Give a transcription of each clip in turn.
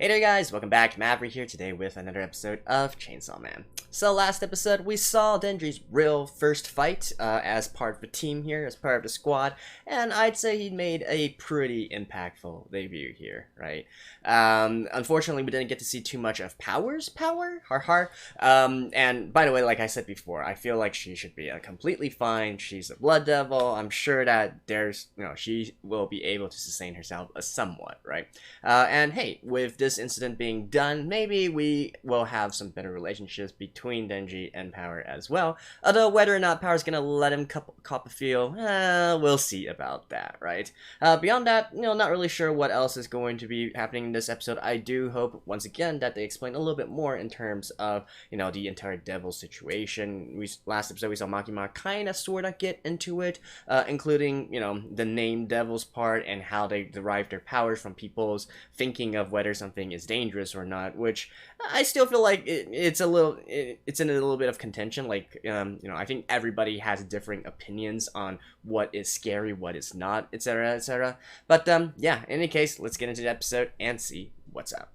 Hey there guys, welcome back. Maverick here today with another episode of Chainsaw Man. So last episode we saw Denji's real first fight as part of the team here, as part of the squad, and I'd say he made a pretty impactful debut here, right? Unfortunately we didn't get to see too much of Power's power, and by the way, like I said before, I feel like she should be completely fine. She's a blood devil. I'm sure that she will be able to sustain herself somewhat, right? And hey, with this incident being done, maybe we will have some better relationships between Denji and Power as well. Although whether or not Power's gonna let him cop a feel, we'll see about that, right? Beyond that, not really sure what else is going to be happening in this episode. I do hope, once again, that they explain a little bit more in terms of, the entire devil situation. Last episode we saw Makima kind of sort of get into it, including, the name devils part and how they derive their powers from people's thinking of whether something is dangerous or not, which I still feel like it's in a little bit of contention. Like, I think everybody has differing opinions on what is scary, what is not, etc., etc. But yeah, in any case, let's get into the episode and see what's up.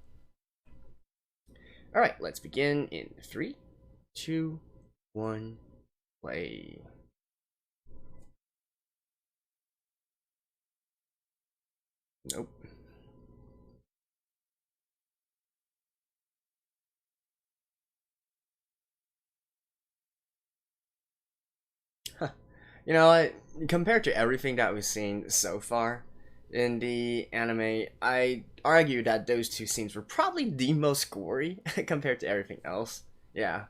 All right, let's begin in 3, 2, 1, play. Nope. Compared to everything that we've seen so far in the anime, I argue that those two scenes were probably the most gory compared to everything else. Yeah.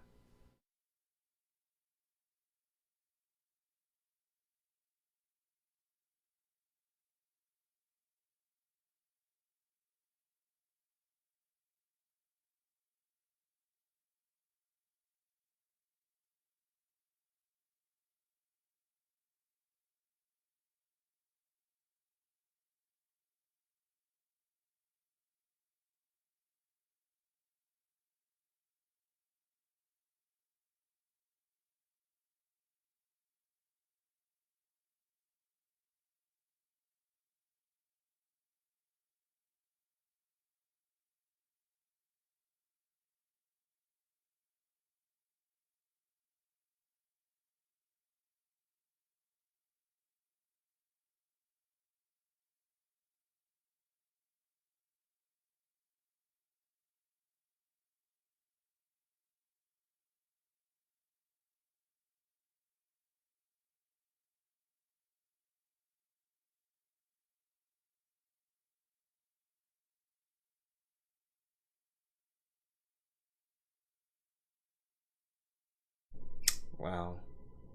Wow.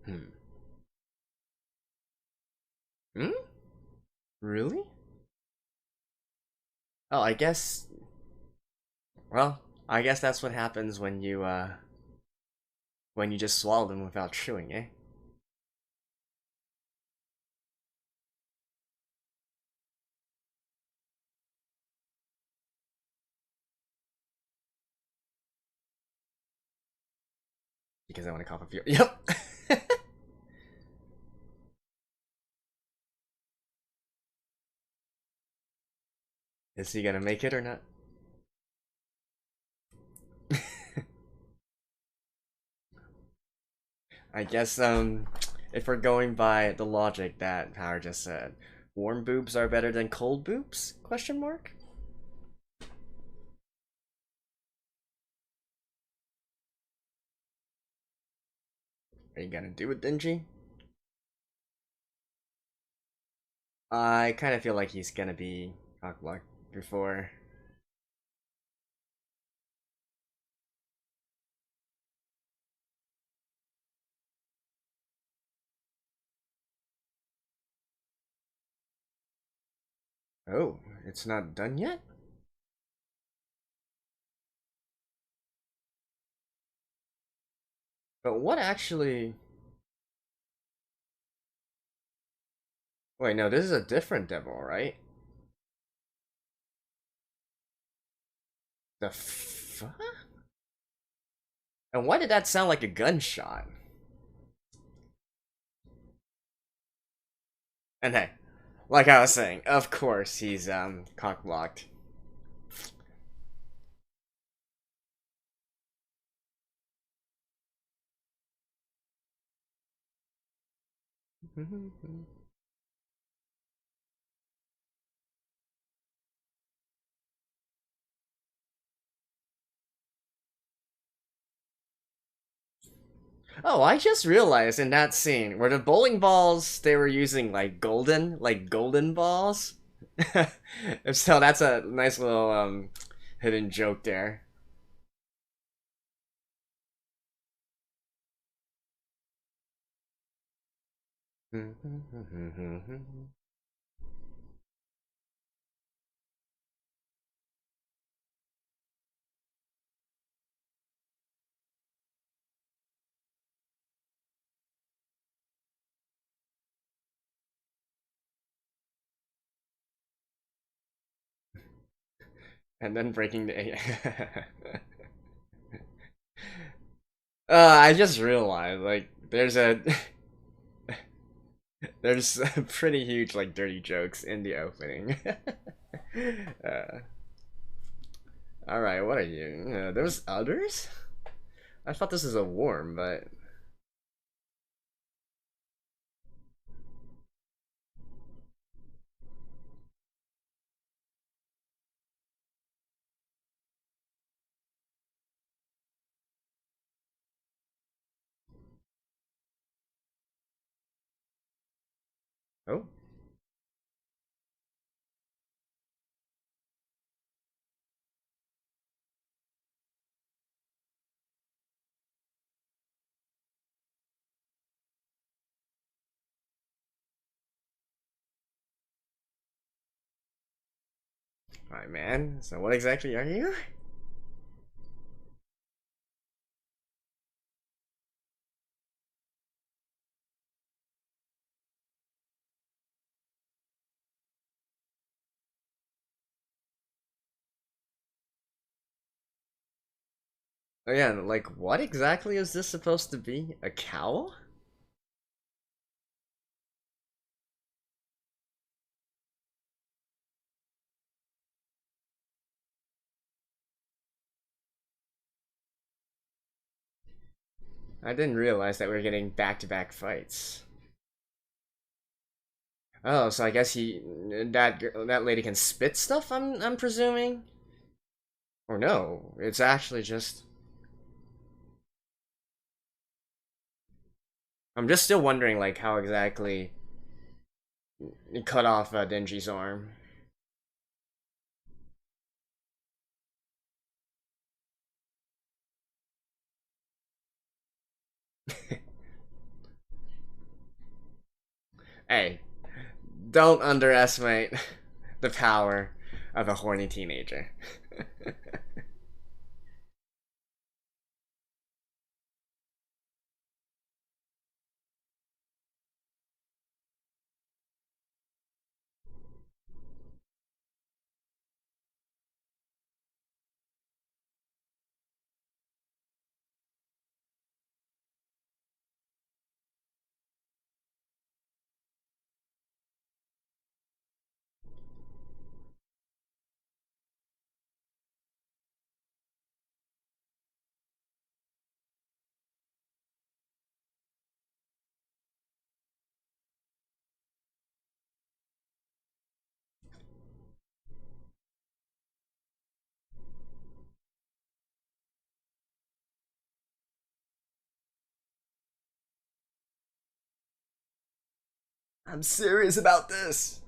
Hmm. Hmm? Really? Oh, I guess. Well, I guess that's what happens when you just swallow them without chewing, eh? Because I want to cough a few. Yep. Is he gonna make it or not? I guess if we're going by the logic that Power just said, warm boobs are better than cold boobs? Question mark? Are you gonna do it, Denji? I kind of feel like he's gonna be cockblocked before. Oh, it's not done yet? But what actually... Wait, no, this is a different devil, right? The fuck? And why did that sound like a gunshot? And hey, like I was saying, of course he's cockblocked. Oh, I just realized in that scene where the bowling balls they were using like golden balls. So that's a nice little hidden joke there. And then breaking the I just realized like there's pretty huge like dirty jokes in the opening. uh, all right, what are you? There's others. I thought this was a worm, but oh, all right, man. So what exactly are you? Oh yeah, like what exactly is this supposed to be? A cowl? I didn't realize that we were getting back-to-back fights. Oh, so I guess that lady can spit stuff. I'm presuming. Or no, it's actually just. I'm just still wondering like how exactly it cut off Denji's arm. Hey, don't underestimate the power of a horny teenager. I'm serious about this.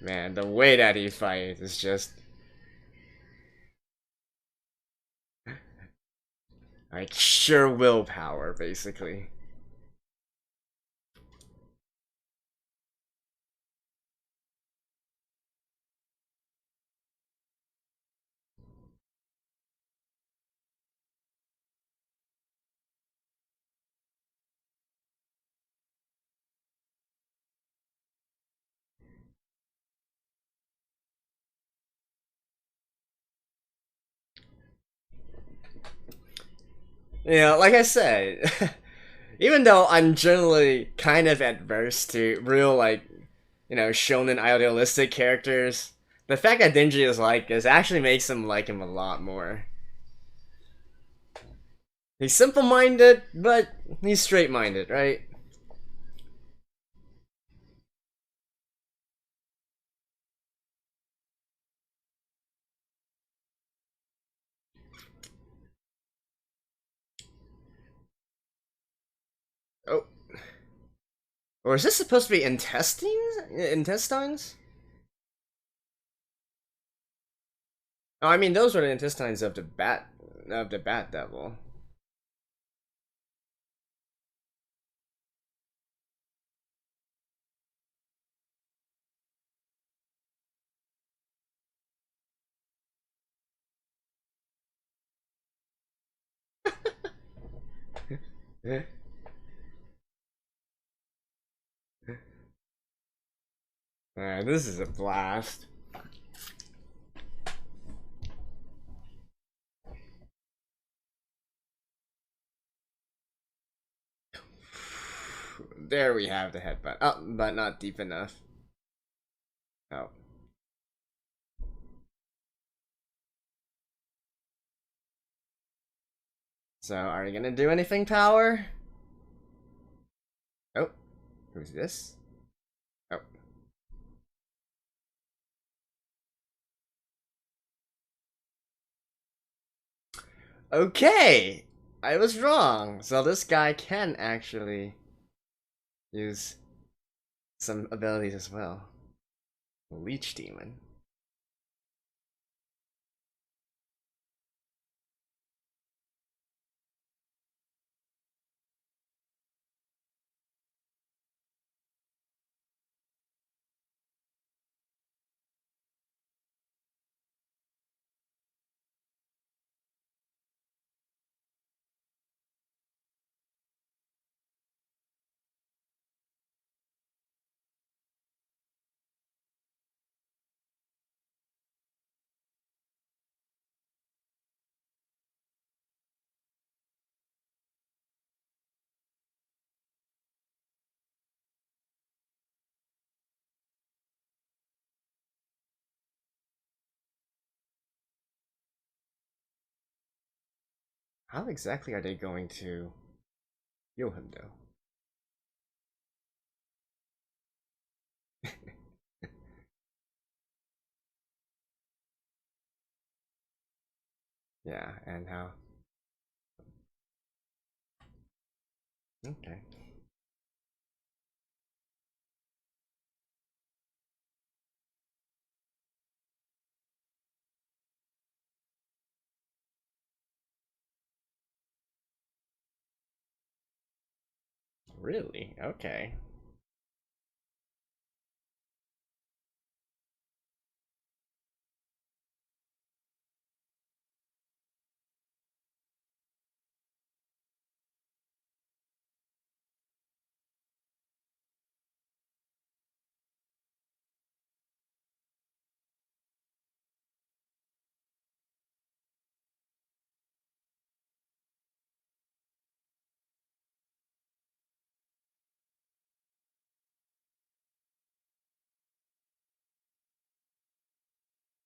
Man, the way that he fights is just like sheer willpower, basically. You know, like I said, even though I'm generally kind of adverse to real like, shonen idealistic characters, the fact that Denji is like this actually makes him like him a lot more. He's simple-minded, but he's straight-minded, right? Oh. Or is this supposed to be intestines? Intestines? Oh, I mean, those were the intestines of the bat devil. Alright, this is a blast. There we have the headbutt. Oh, but not deep enough. Oh. So, are you gonna do anything, Power? Oh, who's this? Oh. Okay! I was wrong. So this guy can actually use some abilities as well. Leech Demon. How exactly are they going to heal him, though? Yeah, and how? Okay. Really? Okay.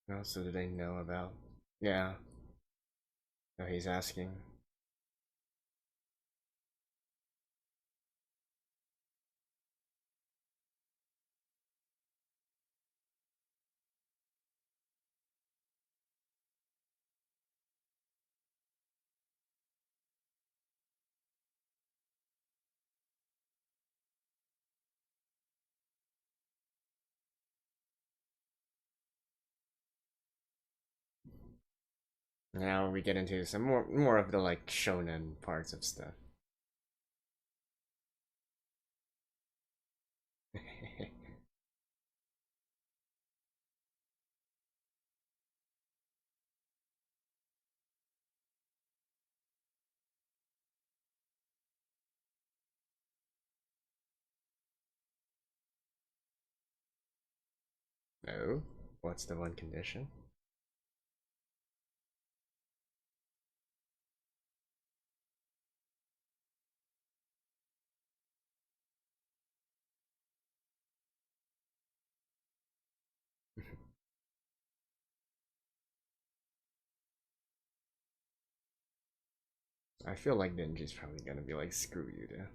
What else do they know about? Yeah. No, he's asking. Now we get into some more of the like shonen parts of stuff. No? What's the one condition? I feel like Denji's probably gonna be like, screw you, dude.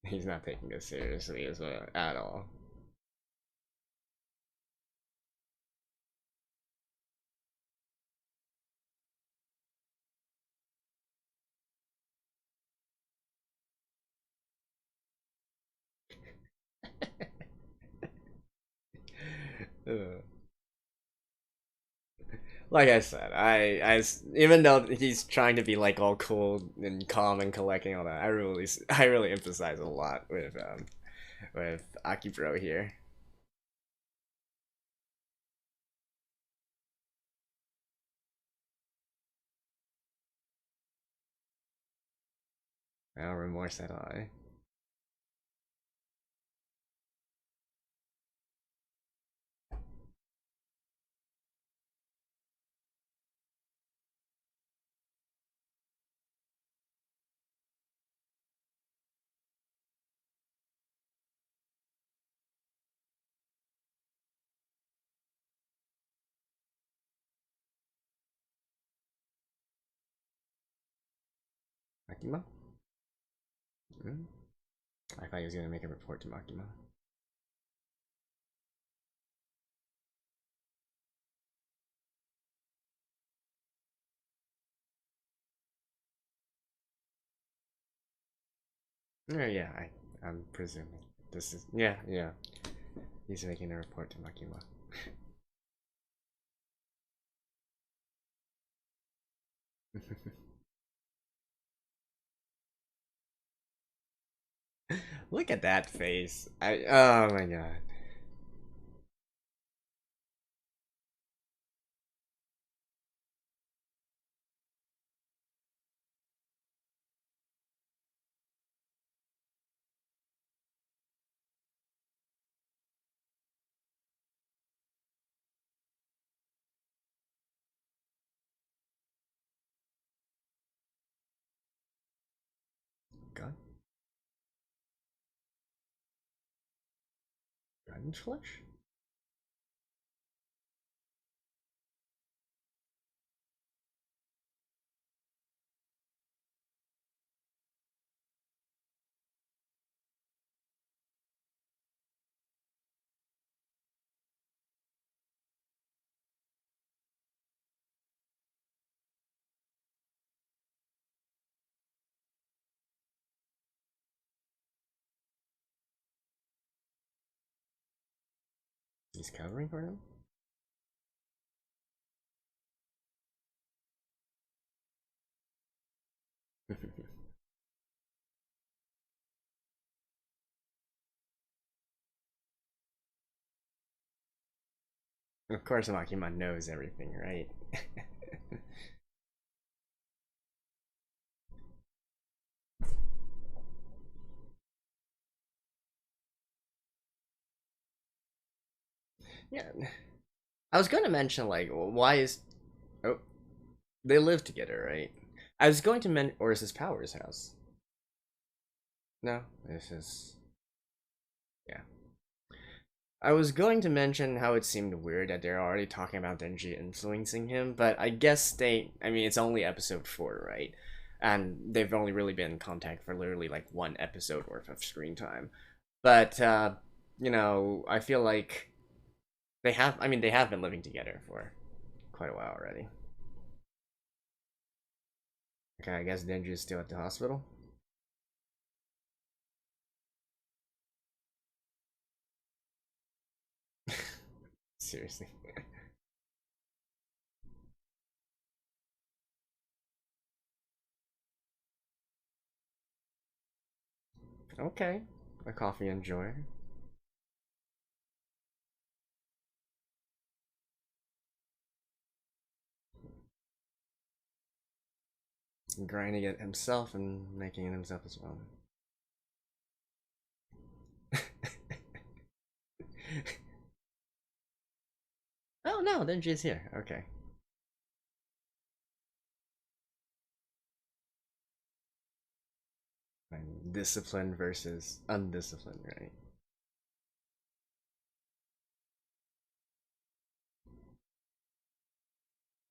He's not taking this seriously as well at all. Like I said, even though he's trying to be like all cool and calm and collecting all that, I really emphasize a lot with Akibro here. No remorse at all. Eh? Makima? Hmm? I thought he was gonna make a report to Makima. Oh, yeah, I'm presuming this is yeah. He's making a report to Makima. Look at that face. Oh my god. God, gun flesh? He's covering for him? Of course Makima knows everything, right? Yeah. I was gonna mention like why is oh they live together, right? I was going to mention, or is this Power's house? No, this is yeah. I was going to mention how it seemed weird that they're already talking about Denji influencing him, but I guess I mean, it's only episode 4, right? And they've only really been in contact for literally like one episode worth of screen time. But, I feel like I mean, they have been living together for quite a while already. Okay, I guess Denji is still at the hospital. Seriously. Okay. A coffee enjoyer. Grinding it himself and making it himself as well. Oh no, Denji's here. Okay. And discipline versus undisciplined, right?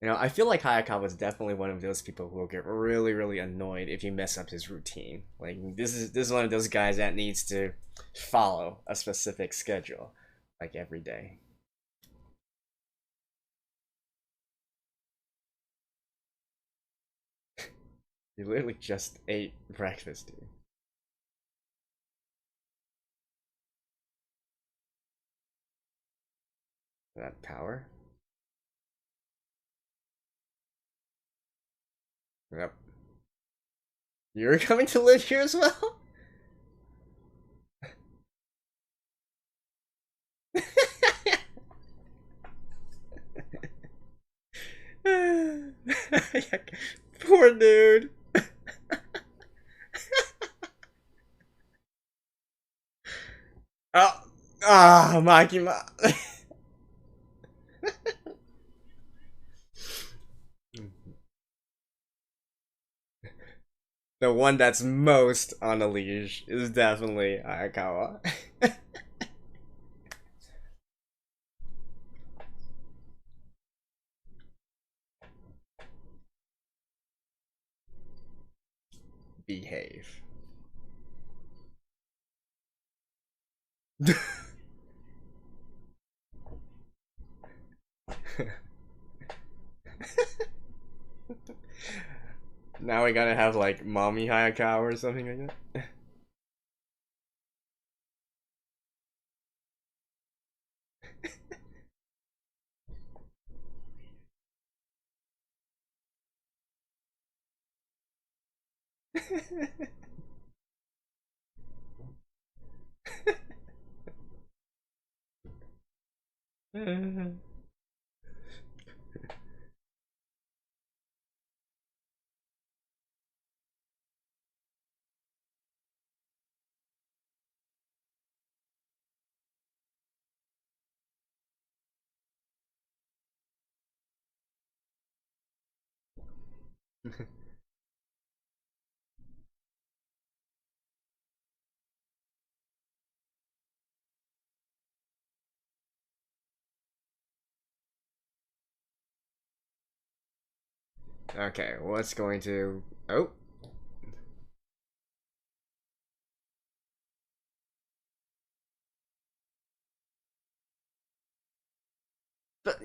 You know, I feel like Hayakawa was definitely one of those people who will get really, really annoyed if you mess up his routine. Like this is one of those guys that needs to follow a specific schedule, like every day. You literally just ate breakfast, dude. That power? Yep. You're coming to live here as well? Poor dude. Oh, Makima. The one that's most on a leash is definitely Hayakawa. Behave. Now we gotta have like mommy Hayakawa or something like that. Okay, what's going to... Oh. But...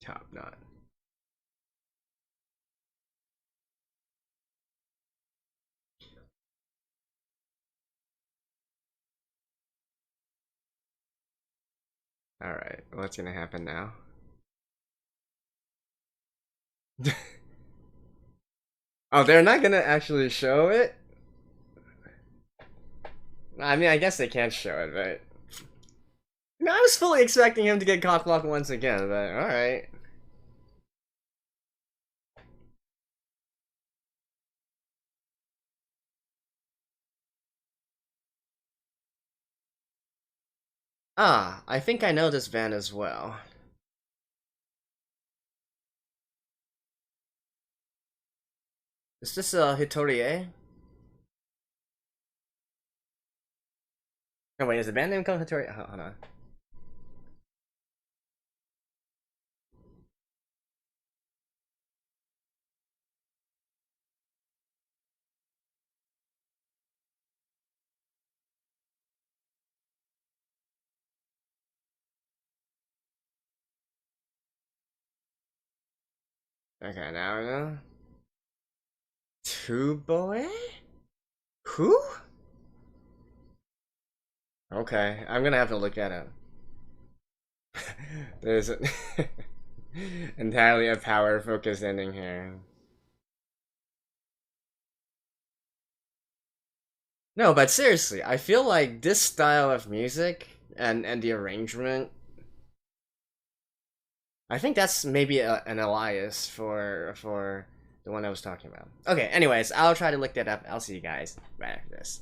Top knot. Alright, what's gonna happen now? Oh, they're not gonna actually show it? I mean, I guess they can't show it, but... No, I was fully expecting him to get cockblocked once again, but alright. Ah, I think I know this van as well. Is this Hitorie? Oh wait, is the band name called Hitorie? Hold on. Okay, now we know. Two boy? Who? Okay, I'm gonna have to look at it. There's entirely a power focused ending here. No, but seriously, I feel like this style of music and the arrangement I think that's maybe an alias for the one I was talking about. Okay, anyways, I'll try to look that up. I'll see you guys right after this.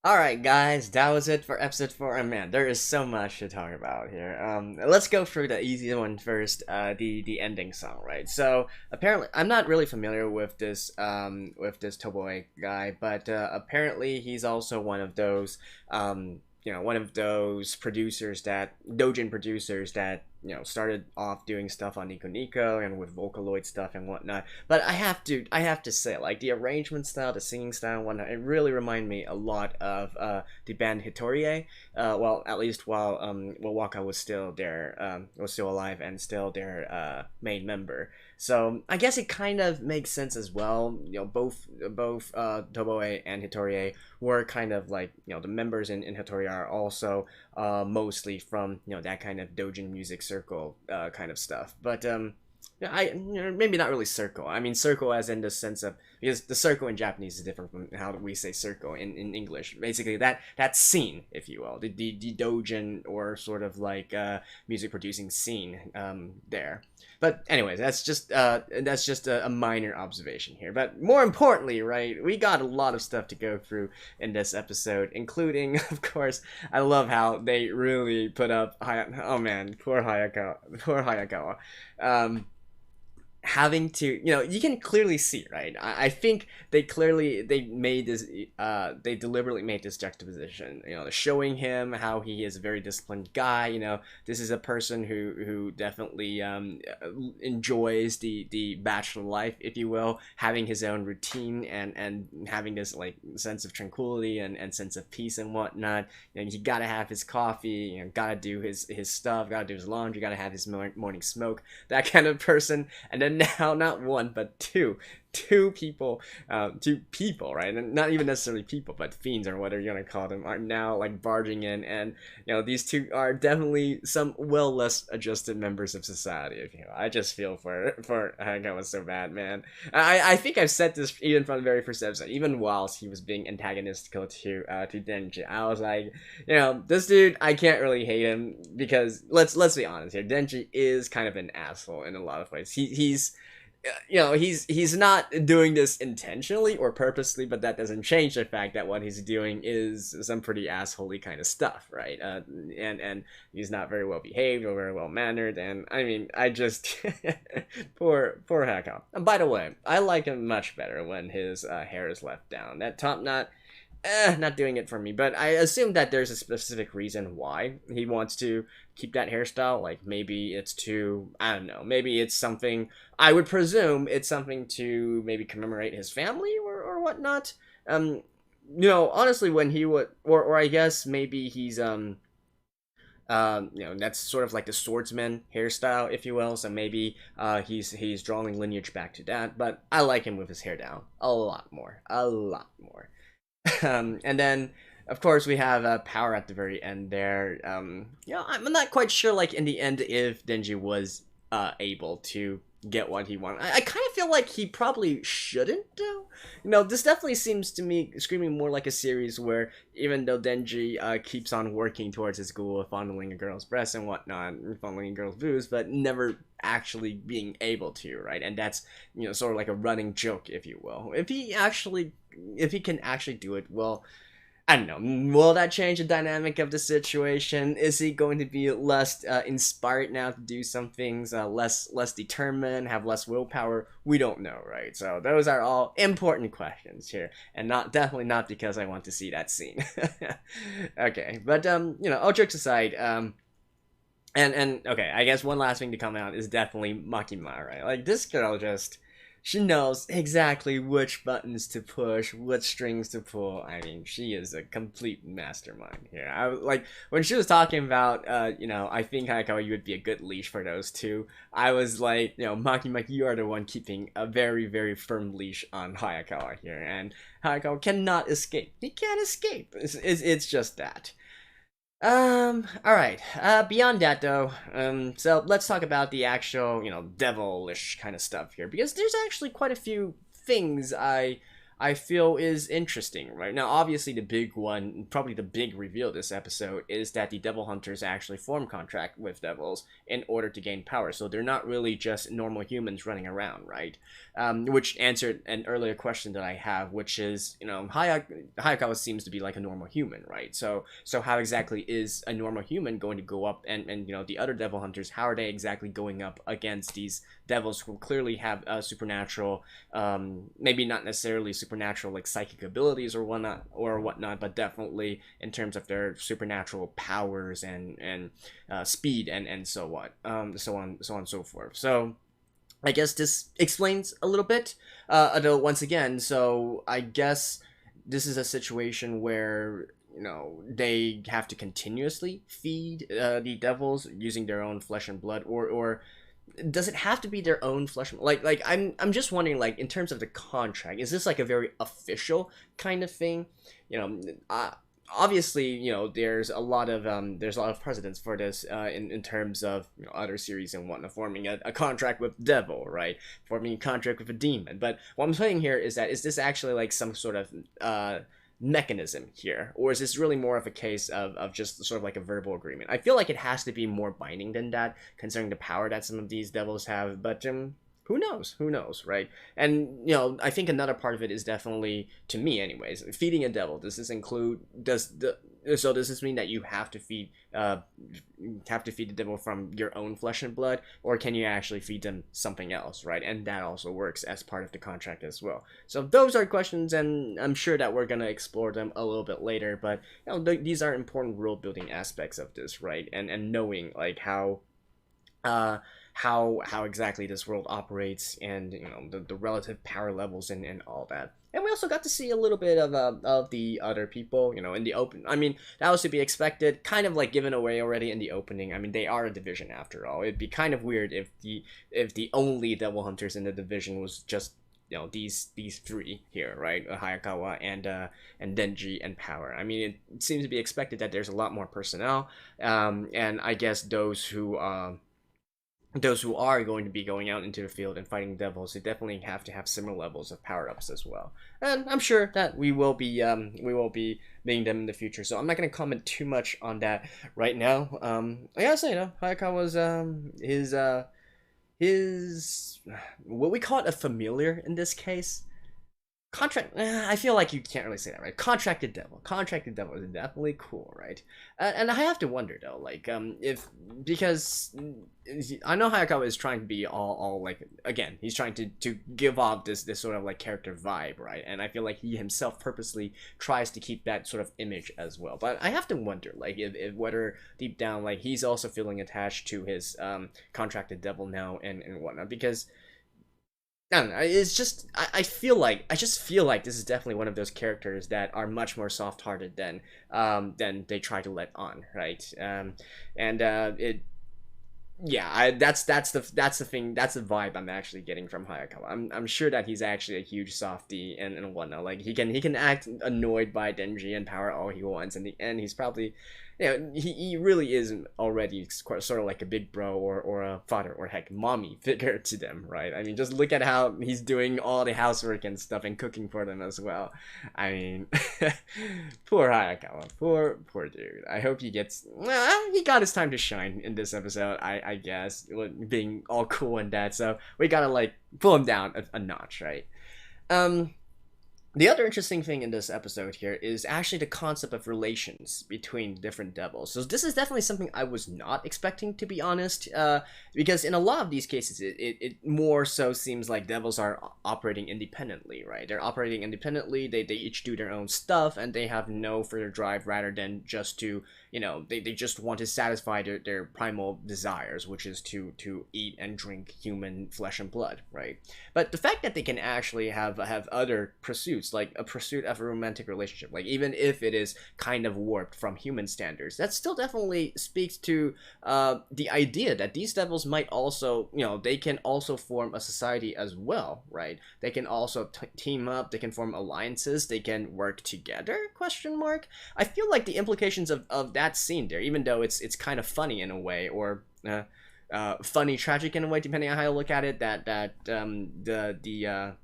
Alright guys, that was it for episode 4, and man, there is so much to talk about here. Let's go through the easy one first, the ending song, right? So, apparently, I'm not really familiar with this Toboe guy, but apparently he's also one of those, one of those producers Dojin producers that, started off doing stuff on Nico Nico and with Vocaloid stuff and whatnot. But I have to say, like, the arrangement style, the singing style and whatnot, it really reminded me a lot of the band Hitorie. Well, at least while Waka was still there, was still alive and still their main member. So I guess it kind of makes sense as well. Both Toboe and Hitorie were kind of like, the members in Hitorie are also mostly from, that kind of Dojin music circle kind of stuff. But maybe not really circle. I mean circle as in the sense of, because the circle in Japanese is different from how we say circle in English. Basically that scene, if you will, the Dojin or sort of like music producing scene there. But anyways, that's just a minor observation here. But more importantly, right, we got a lot of stuff to go through in this episode, including, of course, I love how they really put up oh man, poor Hayakawa. Having to, you can clearly see, right? I think they made this, they deliberately made this juxtaposition, showing him how he is a very disciplined guy. This is a person who definitely enjoys the bachelor life, if you will, having his own routine and having this like sense of tranquility and sense of peace and whatnot. He gotta have his coffee, gotta do his stuff, gotta do his laundry, gotta have his morning smoke, that kind of person. And then now not one but two people, right, and not even necessarily people, but fiends or whatever you're gonna call them, are now like barging in, and these two are definitely some well less adjusted members of society. If I just feel for Hayakawa so bad, man. I think I've said this even from the very first episode, even whilst he was being antagonistical to Denji. I was like, this dude, I can't really hate him, because let's be honest here, Denji is kind of an asshole in a lot of ways. He's not doing this intentionally or purposely, but that doesn't change the fact that what he's doing is some pretty assholey kind of stuff, right? And he's not very well behaved or very well mannered, and I mean, I just poor Hayakawa. And by the way, I like him much better when his hair is left down. That top knot, not doing it for me, but I assume that there's a specific reason why he wants to keep that hairstyle. Like, maybe it's to, I don't know, maybe it's something, I would presume it's something to maybe commemorate his family or whatnot. Honestly, when he would, or I guess maybe he's, that's sort of like the swordsman hairstyle, if you will, so maybe he's drawing lineage back to that, but I like him with his hair down a lot more. And then, of course, we have Power at the very end there. I'm not quite sure, like, in the end, if Denji was able to get what he wanted. I kind of feel like he probably shouldn't, though. This definitely seems to me screaming more like a series where, even though Denji keeps on working towards his goal of fondling a girl's breast and whatnot, fondling a girl's boobs, but never actually being able to, right? And that's, sort of like a running joke, if you will. If he can actually do it, well, I don't know. Will that change the dynamic of the situation? Is he going to be less inspired now to do some things, less determined, have less willpower? We don't know, right? So those are all important questions here, and definitely not because I want to see that scene. Okay, but all jokes aside, and okay, I guess one last thing to come out is definitely Makima, right? Like, this girl she knows exactly which buttons to push, which strings to pull. I mean, she is a complete mastermind here. I like, when she was talking about, I think Hayakawa, you would be a good leash for those two. I was like, Maki, you are the one keeping a very, very firm leash on Hayakawa here, and Hayakawa cannot escape. He can't escape. It's just that. Alright, beyond that though, so let's talk about the actual, devilish kind of stuff here, because there's actually quite a few things I I feel is interesting. Right now, obviously, the big one, probably the big reveal this episode, is that the Devil Hunters actually form contract with devils in order to gain power. So they're not really just normal humans running around, right? Which answered an earlier question that I have, which is, Hayakawa seems to be like a normal human, right? So how exactly is a normal human going to go up, and the other Devil Hunters, how are they exactly going up against these devils who clearly have supernatural, maybe not necessarily supernatural like psychic abilities or whatnot, but definitely in terms of their supernatural powers and speed and so on and so forth. So I guess this explains a little bit. Although once again, so I guess this is a situation where they have to continuously feed the devils using their own flesh and blood, or does it have to be their own flesh? Like I'm just wondering, like, in terms of the contract, is this like a very official kind of thing? Obviously, there's a lot of precedents for this in terms of other series and whatnot, forming a contract with devil, right? Forming a contract with a demon. But what I'm saying here is that, is this actually like some sort of mechanism here, or is this really more of a case of just sort of like a verbal agreement? I feel like it has to be more binding than that, considering the power that some of these devils have, but who knows, right? And I think another part of it is definitely, to me anyways, feeding a devil. Does this mean that you have to feed the devil from your own flesh and blood, or can you actually feed them something else, right? And that also works as part of the contract as well. So those are questions, and I'm sure that we're gonna explore them a little bit later, but these are important world building aspects of this, right? And knowing like how exactly this world operates, and the relative power levels and all that. And we also got to see a little bit of the other people, in the open. I mean, that was to be expected, kind of like given away already in the opening. I mean, they are a division after all. It'd be kind of weird if the only Devil Hunters in the division was just these three here, right? Hayakawa and Denji and Power. I mean, it seems to be expected that there's a lot more personnel, and I guess those who are going to be going out into the field and fighting devils, they definitely have to have similar levels of power-ups as well. And I'm sure that we will be meeting them in the future. So I'm not going to comment too much on that right now. I gotta say, Hayakawa's his what we call it, a familiar in this case. I feel like you can't really say that, right? Contracted devil is definitely cool, right? And I have to wonder though, like, because I know Hayakawa is trying to be all like, again, he's trying to give off this sort of like character vibe, right? And I feel like he himself purposely tries to keep that sort of image as well. But I have to wonder, like, if whether deep down, like, he's also feeling attached to his contracted devil now and whatnot, because I don't know. It's just I feel like this is definitely one of those characters that are much more soft-hearted than they try to let on, right? That's the thing. That's the vibe I'm actually getting from Hayakawa. I'm sure that he's actually a huge softie and whatnot. Like, he can act annoyed by Denji and Power all he wants. In the end, he's probably, he really is already sort of like a big bro or a father or heck mommy figure to them, right? I mean, just look at how he's doing all the housework and stuff and cooking for them as well. I mean, poor Hayakawa, poor dude. I hope he got his time to shine in this episode. I guess, being all cool and that. So we gotta like pull him down a notch, right? The other interesting thing in this episode here is actually the concept of relations between different devils. So this is definitely something I was not expecting, to be honest, because in a lot of these cases, it more so seems like devils are operating independently, right? They're operating independently, they each do their own stuff, and they have no further drive rather than just to, they just want to satisfy their primal desires, which is to eat and drink human flesh and blood, right? But the fact that they can actually have other pursuits, like a pursuit of a romantic relationship, like, even if it is kind of warped from human standards, that still definitely speaks to the idea that these devils might also, they can also form a society as well, right? They can also team up, they can form alliances, they can work together, question mark. I feel like the implications of that scene there, even though it's kind of funny in a way, or funny tragic in a way, depending on how you look at it, that the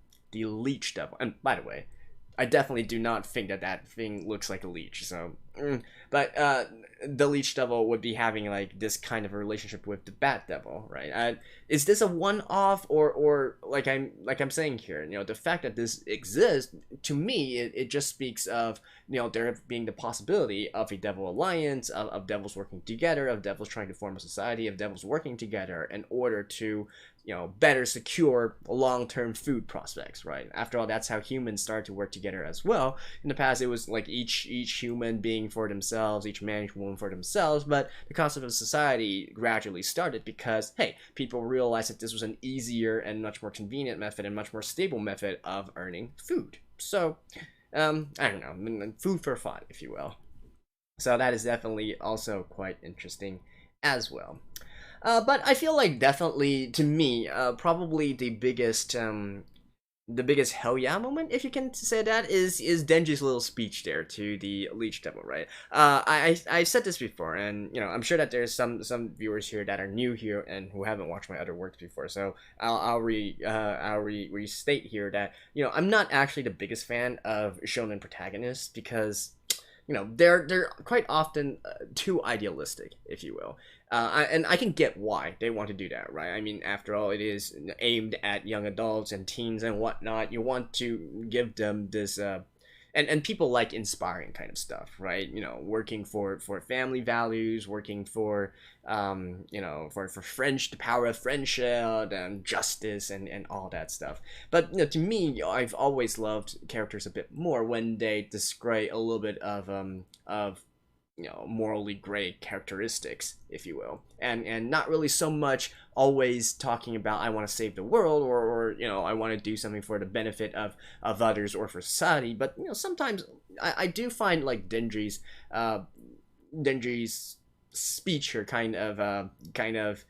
leech devil, and by the way, I definitely do not think that that thing looks like a leech. So, but the leech devil would be having like this kind of a relationship with the bat devil, right? Is this a one-off, or like I'm saying here, the fact that this exists, to me, it just speaks of there being the possibility of a devil alliance, of devils working together, of devils trying to form a society, of devils working together in order to better secure long-term food prospects, right? After all, that's how humans started to work together as well. In the past, it was like each human being for themselves, each man, each woman for themselves, but the concept of society gradually started because, hey, people realized that this was an easier and much more convenient method and much more stable method of earning food. So, I don't know, food for thought, if you will. So that is definitely also quite interesting as well. But I feel like definitely, to me, probably the biggest hell yeah moment, if you can say that, is Denji's little speech there to the Leech Devil, right? I said this before, and I'm sure that there's some viewers here that are new here and who haven't watched my other works before. So I'll restate here that I'm not actually the biggest fan of shonen protagonists because they're quite often too idealistic, if you will. And I can get why they want to do that, right? I mean, after all, it is aimed at young adults and teens and whatnot. You want to give them this, and people like inspiring kind of stuff, right? Working for family values, working for, for French, the power of friendship and justice and all that stuff. But to me, I've always loved characters a bit more when they display a little bit of morally gray characteristics, if you will, and not really so much always talking about I want to save the world or I want to do something for the benefit of others or for society. But sometimes I do find like Denji's speech here kind of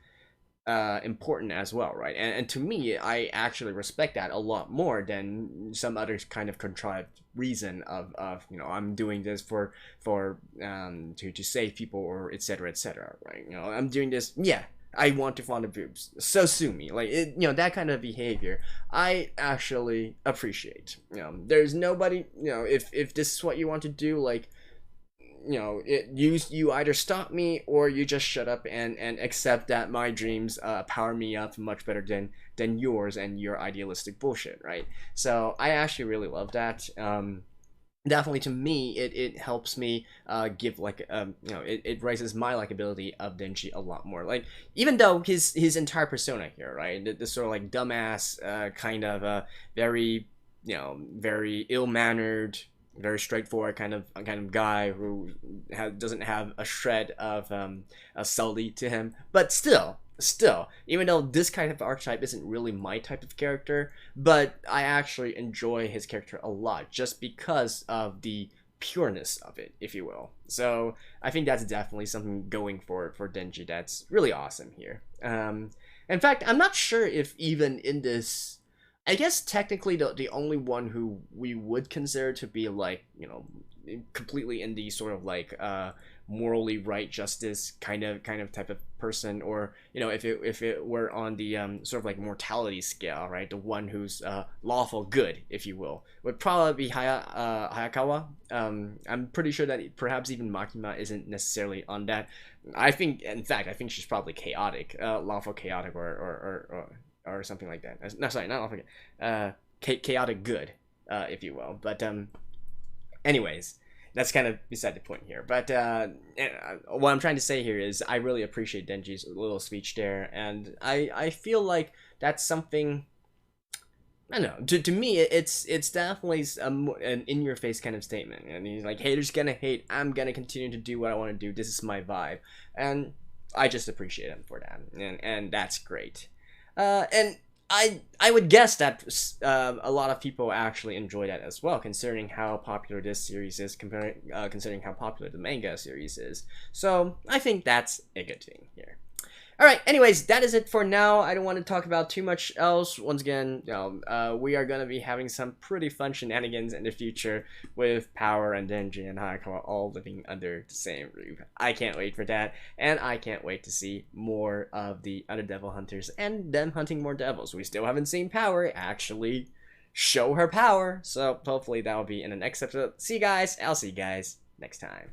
important as well, right? And to me, I actually respect that a lot more than some other kind of contrived reason of I'm doing this for to save people or etc., right? I'm doing this, yeah, I want to fond the boobs, so sue me, like it, that kind of behavior I actually appreciate. There's nobody, if this is what you want to do, like you either stop me or you just shut up and accept that my dreams power me up much better than yours and your idealistic bullshit, right? So I actually really love that. Definitely, to me, it helps me give like it raises my likability of Denji a lot more. Like, even though his entire persona here, right, this sort of like dumbass kind of very very ill-mannered, very straightforward kind of guy who doesn't have a shred of a subtlety to him, but still, even though this kind of archetype isn't really my type of character, but I actually enjoy his character a lot just because of the pureness of it, if you will. So I think that's definitely something going for Denji that's really awesome here. In fact, I'm not sure if even in this, I guess technically the only one who we would consider to be like completely in the sort of like morally right justice kind of type of person, or if it were on the sort of like mortality scale, right, the one who's lawful good, if you will, would probably be Hayakawa. I'm pretty sure that perhaps even Makima isn't necessarily on that. I think she's probably chaotic, lawful chaotic, or something like that. No, sorry, not lawful, chaotic good, if you will. But anyways, that's kind of beside the point here. But what I'm trying to say here is I really appreciate Denji's little speech there, and I feel like that's something, I don't know, to me it's definitely an in-your-face kind of statement. And he's like, haters gonna hate, I'm gonna continue to do what I want to do, this is my vibe, and I just appreciate him for that, and that's great. And I would guess that a lot of people actually enjoy that as well, considering how popular this series is, considering how popular the manga series is. So I think that's a good thing here. Alright, anyways, that is it for now. I don't want to talk about too much else. Once again, we are going to be having some pretty fun shenanigans in the future with Power and Denji and Hayakawa all living under the same roof. I can't wait for that, and I can't wait to see more of the other devil hunters and them hunting more devils. We still haven't seen Power actually show her power. So hopefully that will be in the next episode. See you guys. I'll see you guys next time.